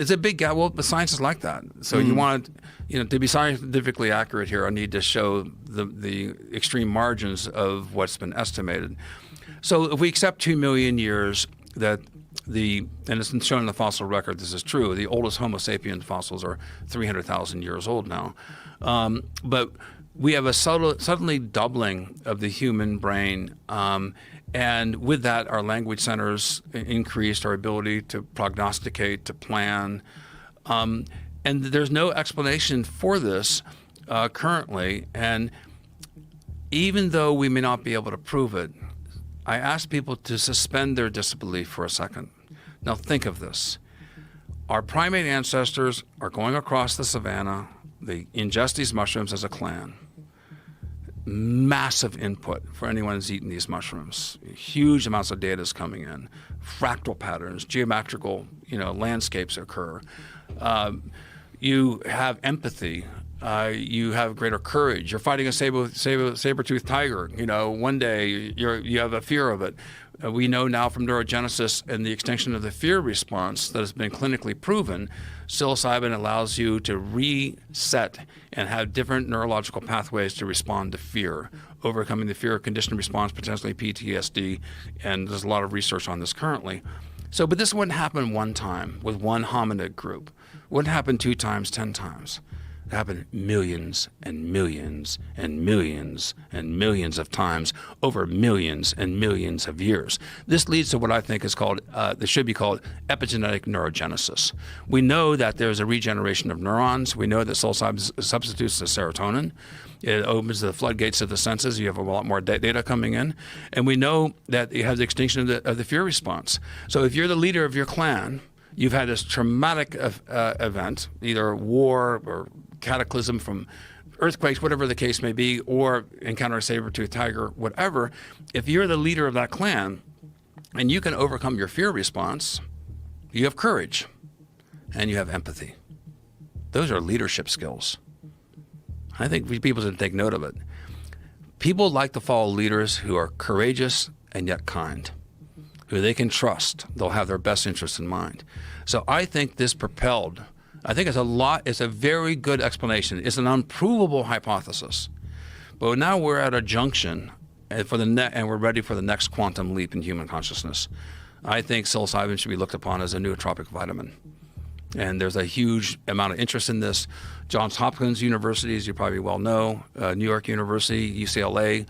It's a big gap. Well, the science is like that. So you want, to be scientifically accurate here, I need to show the extreme margins of what's been estimated. So if we accept 2 million years that and it's been shown in the fossil record, this is true, the oldest Homo sapiens fossils are 300,000 years old now. But we have a suddenly doubling of the human brain. And with that, our language centers increased, our ability to prognosticate, to plan. And there's no explanation for this currently. And even though we may not be able to prove it, I ask people to suspend their disbelief for a second. Now think of this. Our primate ancestors are going across the savannah. They ingest these mushrooms as a clan. Massive input for anyone who's eaten these mushrooms. Huge amounts of data is coming in. Fractal patterns, geometrical, landscapes occur. You have empathy. You have greater courage. You're fighting a saber-toothed tiger. One day you have a fear of it. We know now from neurogenesis and the extinction of the fear response that has been clinically proven, psilocybin allows you to reset and have different neurological pathways to respond to fear, overcoming the fear conditioned response, potentially PTSD, and there's a lot of research on this currently. But this wouldn't happen one time with one hominid group. It wouldn't happen 2 times, 10 times. It happened millions and millions and millions and millions of times over millions and millions of years. This leads to what I think is called, this should be called epigenetic neurogenesis. We know that there's a regeneration of neurons. We know that psilocybin substitutes the serotonin. It opens the floodgates of the senses. You have a lot more data coming in. And we know that you have the extinction of the fear response. So if you're the leader of your clan, you've had this traumatic event, either war or cataclysm from earthquakes, whatever the case may be, or encounter a saber-toothed tiger, whatever. If you're the leader of that clan and you can overcome your fear response, you have courage and you have empathy. Those are leadership skills. I think people should take note of it. People like to follow leaders who are courageous and yet kind, who they can trust. They'll have their best interests in mind. So I think this propelled, I think it's a very good explanation. It's an unprovable hypothesis. But now we're at a junction and we're ready for the next quantum leap in human consciousness. I think psilocybin should be looked upon as a nootropic vitamin. And there's a huge amount of interest in this. Johns Hopkins University, as you probably well know, New York University, UCLA,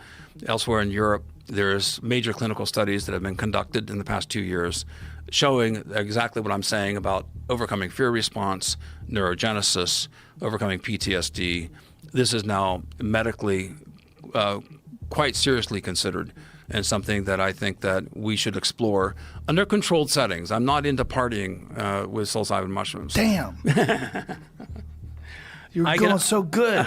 elsewhere in Europe, there's major clinical studies that have been conducted in the past 2 years showing exactly what I'm saying about overcoming fear response, neurogenesis, overcoming PTSD. This is now medically quite seriously considered and something that I think that we should explore under controlled settings. I'm not into partying with psilocybin mushrooms. Damn. You're going so good.